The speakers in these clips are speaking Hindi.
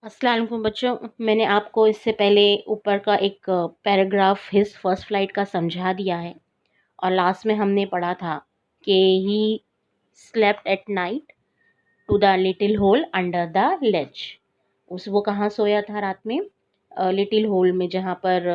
अस्सलाम वालेकुम बच्चों, मैंने आपको इससे पहले ऊपर का एक पैराग्राफ हिज फर्स्ट फ्लाइट का समझा दिया है और लास्ट में हमने पढ़ा था कि he slept at night to the little hole under the ledge. वो कहाँ सोया था रात में? लिटिल होल में, जहाँ पर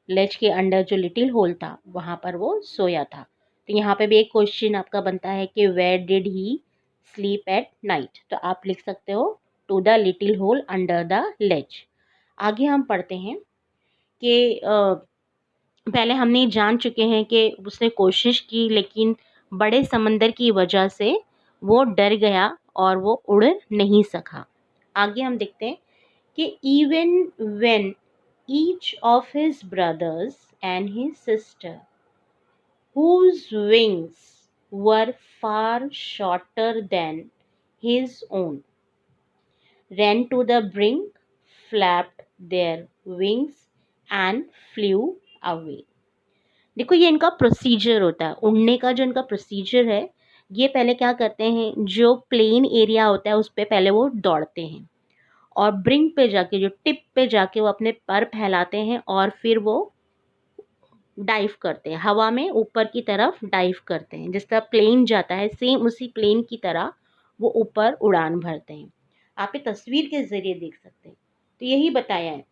लेज के अंडर जो लिटिल होल था वहाँ पर वो सोया था। तो यहाँ पे भी एक क्वेश्चन आपका बनता है कि where did he sleep at night, तो आप लिख सकते हो to the little hole under the ledge. आगे हम पढ़ते हैं कि पहले हमने जान चुके हैं कि उसने कोशिश की लेकिन बड़े समंदर की वजह से वो डर गया और वो उड़ नहीं सका। आगे हम देखते हैं कि even when each of his brothers and his sister whose wings were far shorter than his own ran to the brink, flapped their wings and flew away। देखो, ये इनका प्रोसीजर होता है उड़ने का। जो इनका प्रोसीजर है, ये पहले क्या करते हैं, जो प्लेन एरिया होता है उस पर पहले वो दौड़ते हैं और ब्रिंक पे जाके, जो टिप पे जाके वो अपने पर फैलाते हैं और फिर वो डाइव करते हैं, हवा में ऊपर की तरफ डाइव करते हैं। जिस तरह प्लेन जाता है सेम उसी प्लेन की तरह वो ऊपर उड़ान भरते हैं। आप ये तस्वीर के ज़रिए देख सकते हैं। तो यही बताया है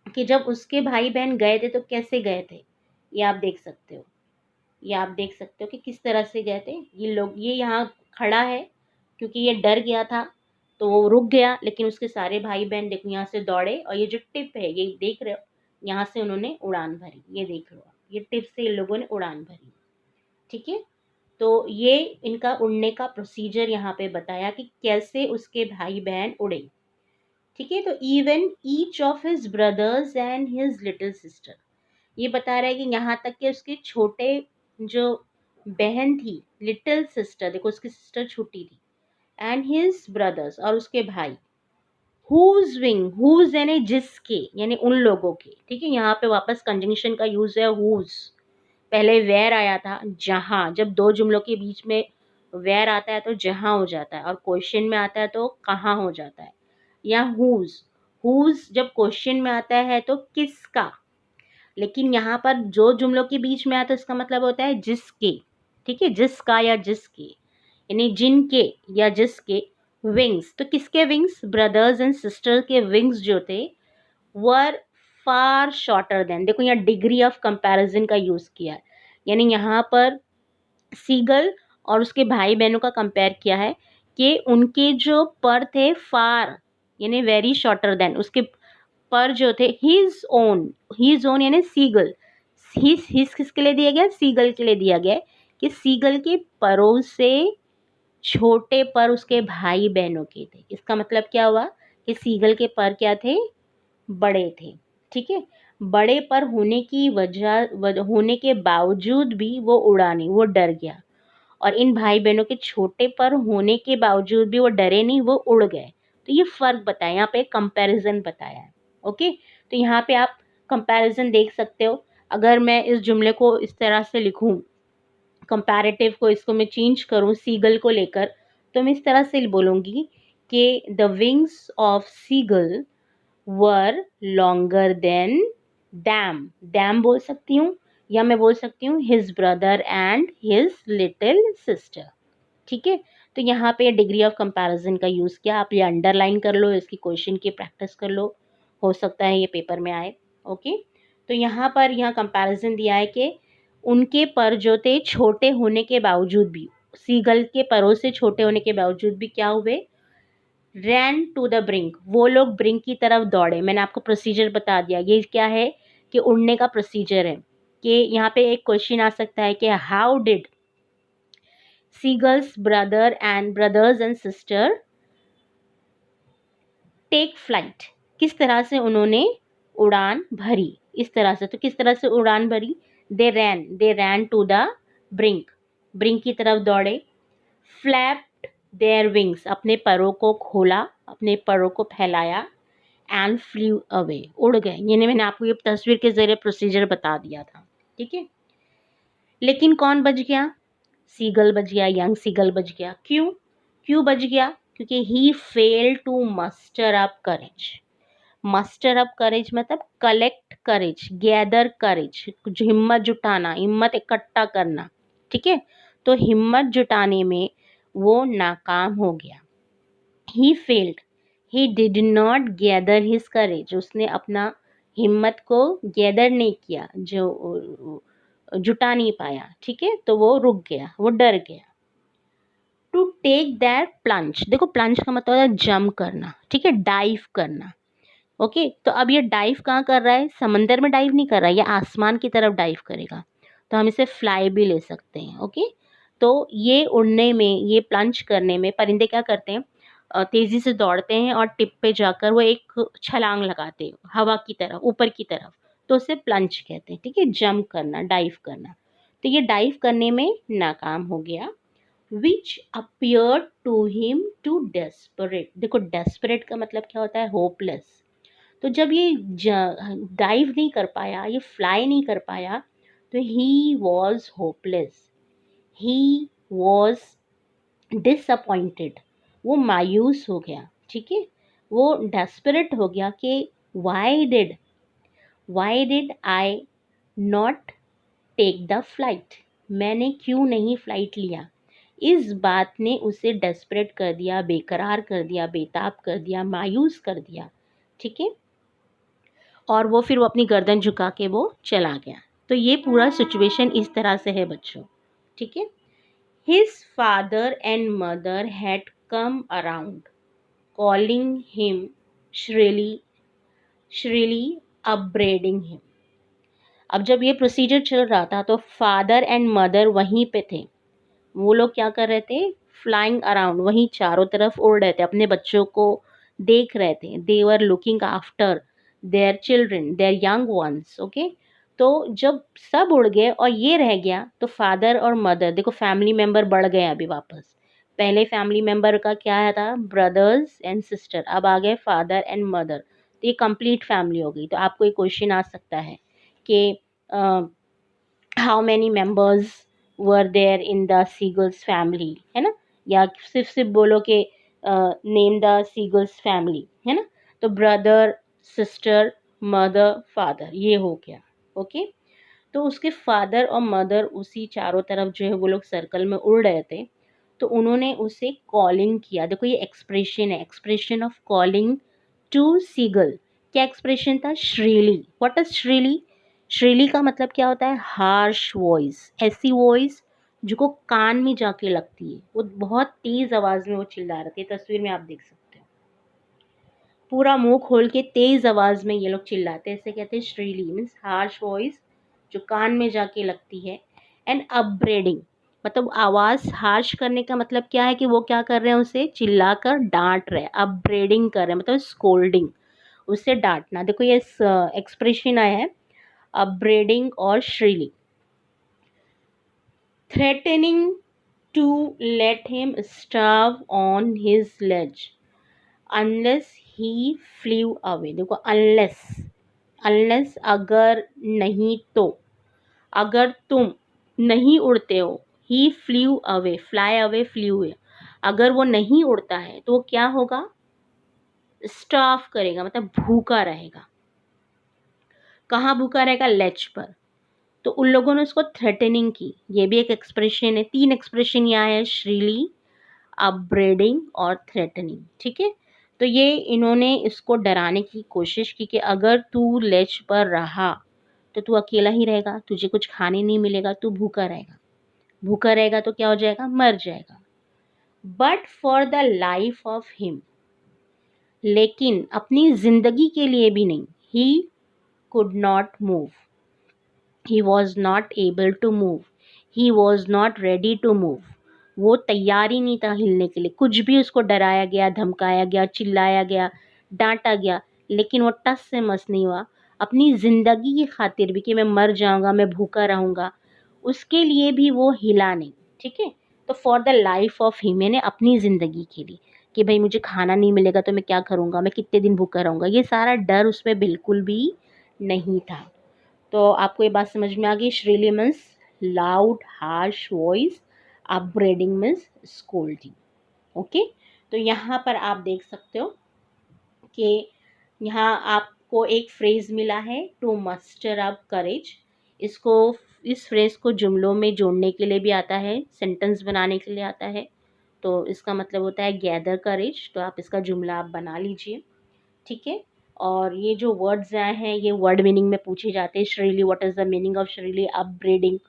कि जब उसके भाई बहन गए थे तो कैसे गए थे, ये आप देख सकते हो। ये आप देख सकते हो कि किस तरह से गए थे। ये लोग, ये यहाँ खड़ा है क्योंकि ये डर गया था तो वो रुक गया, लेकिन उसके सारे भाई बहन देखो यहाँ से दौड़े और ये जो टिप है ये देख रहे हो, यहाँ से उन्होंने उड़ान भरी। ये देख लो, ये टिप से इन लोगों ने उड़ान भरी। ठीक है, तो ये इनका उड़ने का प्रोसीजर यहाँ पे बताया कि कैसे उसके भाई बहन उड़े। ठीक है, तो even each of his brothers and his little sister, ये बता रहा है कि यहाँ तक कि उसके छोटे जो बहन थी, लिटिल सिस्टर, देखो उसकी सिस्टर छोटी थी, एंड हिज ब्रदर्स, और उसके भाई, हुज विंग, हुज यानी जिसके, यानी उन लोगों के। ठीक है, यहाँ पे वापस कंजंक्शन का यूज है हुज। पहले वेयर आया था जहाँ, जब दो जुमलों के बीच में वेयर आता है तो जहाँ हो जाता है, और क्वेश्चन में आता है तो कहाँ हो जाता है। या हुज, हुज जब क्वेश्चन में आता है तो किसका, लेकिन यहाँ पर जो जुमलों के बीच में आता है उसका मतलब होता है जिसके। ठीक है, जिसका या जिसके, यानी जिनके या जिसके विंग्स। तो किसके विंग्स? ब्रदर्स एंड सिस्टर के विंग्स जो थे वर फार शॉर्टर देन, देखो यहाँ डिग्री ऑफ कंपैरिजन का यूज किया है, यानी यहाँ पर सीगल और उसके भाई बहनों का कंपेयर किया है कि उनके जो पर थे फार यानी वेरी शॉर्टर देन, उसके पर जो थे हिज ओन यानी सीगल, हिज किसके लिए दिया गया? सीगल के लिए दिया गया है कि सीगल के परों से छोटे पर उसके भाई बहनों के थे। इसका मतलब क्या हुआ कि सीगल के पर क्या थे? बड़े थे। ठीक है, बड़े पर होने की होने के बावजूद भी वो उड़ा नहीं, वो डर गया। और इन भाई बहनों के छोटे पर होने के बावजूद भी वो डरे नहीं, वो उड़ गए। तो ये फर्क बताया, यहाँ पे कंपैरिजन बताया है। ओके, तो यहाँ पे आप कंपैरिजन देख सकते हो। अगर मैं इस जुमले को इस तरह से लिखूं, कंपैरेटिव को इसको मैं चेंज करूं सीगल को लेकर, तो मैं इस तरह से बोलूंगी कि the wings of seagull were longer than them, them बोल सकती हूँ, या मैं बोल सकती हूँ his brother and his little sister. ठीक है, तो यहाँ पे डिग्री ऑफ कंपैरिजन का यूज़ किया। आप ये अंडरलाइन कर लो, इसकी क्वेश्चन की प्रैक्टिस कर लो, हो सकता है ये पेपर में आए। ओके, तो यहाँ पर यहाँ कंपैरिजन दिया है कि उनके पर जो थे छोटे होने के बावजूद भी, सीगल के परों से छोटे होने के बावजूद भी क्या हुए? रैन टू द ब्रिंक, वो लोग ब्रिंक की तरफ दौड़े। मैंने आपको प्रोसीजर बता दिया, ये क्या है कि उड़ने का प्रोसीजर है। कि यहाँ पे एक क्वेश्चन आ सकता है कि how did seagulls brothers and sister take flight, किस तरह से उन्होंने उड़ान भरी? इस तरह से। तो किस तरह से उड़ान भरी? They ran to the brink, brink की तरफ दौड़े। फ्लैप्ड देयर विंग्स, अपने परों को खोला, अपने परों को फैलाया। एंड फ्लू अवे, उड़ गए। यानी मैंने आपको ये तस्वीर के जरिए प्रोसीजर बता दिया था। ठीक है, लेकिन कौन बच गया? सीगल बच गया, यंग सीगल बच गया। क्यों बच गया? क्योंकि he fail to muster up courage. Muster up courage मतलब कलेक्ट करेज, गैदर करेज, कुछ हिम्मत जुटाना, हिम्मत इकट्ठा करना। ठीक है, तो हिम्मत जुटाने में वो नाकाम हो गया। He failed, he did not gather his courage, उसने अपना हिम्मत को गैदर नहीं किया, जो जुटा नहीं पाया। ठीक है, तो वो रुक गया, वो डर गया। टू टेक दैट प्लंज, देखो प्लंज का मतलब है जंप करना। ठीक है, डाइव करना। ओके, तो अब ये डाइव कहाँ कर रहा है? समंदर में डाइव नहीं कर रहा है, ये आसमान की तरफ डाइव करेगा। तो हम इसे फ्लाई भी ले सकते हैं। ओके, तो ये उड़ने में, ये प्लंज करने में परिंदे क्या करते हैं? तेजी से दौड़ते हैं और टिप पे जाकर वो एक छलांग लगाते हैं हवा की तरफ, ऊपर की तरफ। तो उसे प्लंज कहते हैं। ठीक है, जंप करना, डाइव करना। तो ये डाइव करने में नाकाम हो गया। Which appear to him too desperate, देखो डेस्परेट का मतलब क्या होता है? होपलेस। तो जब ये डाइव नहीं कर पाया, ये फ्लाई नहीं कर पाया, तो he was hopeless, he was disappointed, वो मायूस हो गया। ठीक है, वो डेस्परेट हो गया कि why did I not take the flight, मैंने क्यों नहीं फ्लाइट लिया। इस बात ने उसे डेस्परेट कर दिया, बेकरार कर दिया, बेताब कर दिया, मायूस कर दिया। ठीक है, और वो फिर वो अपनी गर्दन झुका के वो चला गया। तो ये पूरा सिचुएशन इस तरह से है बच्चों। ठीक है, his father and mother had come around calling him shrilly shrilly upbraiding him. अब जब ये प्रोसीजर चल रहा था तो फादर एंड मदर वहीं पे थे। वो लोग क्या कर रहे थे? फ्लाइंग अराउंड, वहीं चारों तरफ उड़ रहे थे, अपने बच्चों को देख रहे थे। They were looking after their children, their young ones. Okay, तो जब सब उड़ गए और ये रह गया, तो फादर और मदर, देखो फैमिली मेंबर बढ़ गए अभी वापस। पहले फैमिली मेंबर का क्या था? ब्रदर्स एंड सिस्टर, अब आ गए फादर एंड मदर। तो ये कंप्लीट फैमिली हो गई। तो आपको एक क्वेश्चन आ सकता है कि how many members were there in the seagulls family, है ना? या सिर्फ सिर्फ बोलो कि नेम द सीगल्स फैमिली, है ना? तो ब्रदर, सिस्टर, मदर, फादर, ये हो गया। ओके, तो उसके फादर और मदर उसी चारों तरफ जो है वो लोग सर्कल में उड़ रहे थे। तो उन्होंने उसे कॉलिंग किया। देखो ये एक्सप्रेशन है, expression of calling to seagull. क्या एक्सप्रेशन था? श्रीली। What is श्रीली? श्रीली का मतलब क्या होता है? हार्श वॉइस, ऐसी वॉइस जो को कान में जाके लगती है। वो बहुत तेज आवाज में वो चिल्ला रहे थे, तस्वीर में आप देख सकते हो। पूरा मुंह खोल के तेज आवाज में ये लोग चिल्लाते हैं, ऐसे कहते हैं श्रीली, मीन्स हार्श वॉइस जो कान में जाके लगती है। एंड अपब्रेडिंग मतलब आवाज हार्श करने का मतलब क्या है कि वो क्या कर रहे हैं? उसे चिल्लाकर डांट रहे हैं। अपब्रेडिंग कर रहे हैं मतलब स्कोल्डिंग, उसे डांटना। देखो ये एक्सप्रेशन आया है अपब्रेडिंग और shrilly. Threatening to let him starve on his ledge unless he flew away. देखो अनलेस, अनलेस अगर नहीं तो, अगर तुम नहीं उड़ते हो, he flew away, fly away, flew है, अगर वो नहीं उड़ता है तो वो क्या होगा? स्टार्व करेगा मतलब भूखा रहेगा। कहाँ भूखा रहेगा? लेच पर। तो उन लोगों ने उसको थ्रेटनिंग की, ये भी एक एक्सप्रेशन है। तीन एक्सप्रेशन यहाँ है, श्रीली, अपब्रेडिंग और थ्रेटनिंग। ठीक है, तो ये इन्होंने इसको डराने की कोशिश की कि अगर तू लेच पर रहा तो तू अकेला ही रहेगा, तुझे कुछ खाने नहीं मिलेगा, तू भूखा रहेगा। भूखा रहेगा तो क्या हो जाएगा? मर जाएगा। But for the life of him, लेकिन अपनी जिंदगी के लिए भी नहीं। He could not move, he was not able to move, he was not ready to move। वो तैयार ही नहीं था हिलने के लिए। कुछ भी उसको डराया गया, धमकाया गया, चिल्लाया गया, डांटा गया, लेकिन वो टस से मस नहीं हुआ। अपनी ज़िंदगी की खातिर भी कि मैं मर जाऊंगा, मैं भूखा रहूंगा, उसके लिए भी वो हिला नहीं। ठीक है, तो for the life of him, मैंने अपनी ज़िंदगी के लिए कि भाई मुझे खाना नहीं मिलेगा तो मैं क्या करूँगा, मैं कितने दिन भूखा रहूँगा, ये सारा डर उसमें बिल्कुल भी नहीं था। तो आपको ये बात समझ में आ गई? Shrilly means loud harsh voice, upbraiding means scolding. Okay, तो यहाँ पर आप देख सकते हो कि यहाँ आपको एक फ्रेज़ मिला है, टू मस्टर अप करेज। इसको इस फ्रेज़ को जुमलों में जोड़ने के लिए भी आता है, सेंटेंस बनाने के लिए आता है। तो इसका मतलब होता है गैदर करेज। तो आप इसका जुमला आप बना लीजिए, ठीक है। और ये जो वर्ड्स आए हैं ये वर्ड मीनिंग में पूछे जाते हैं। Shrilly, what is the meaning of shrilly अपब्रीडिंग?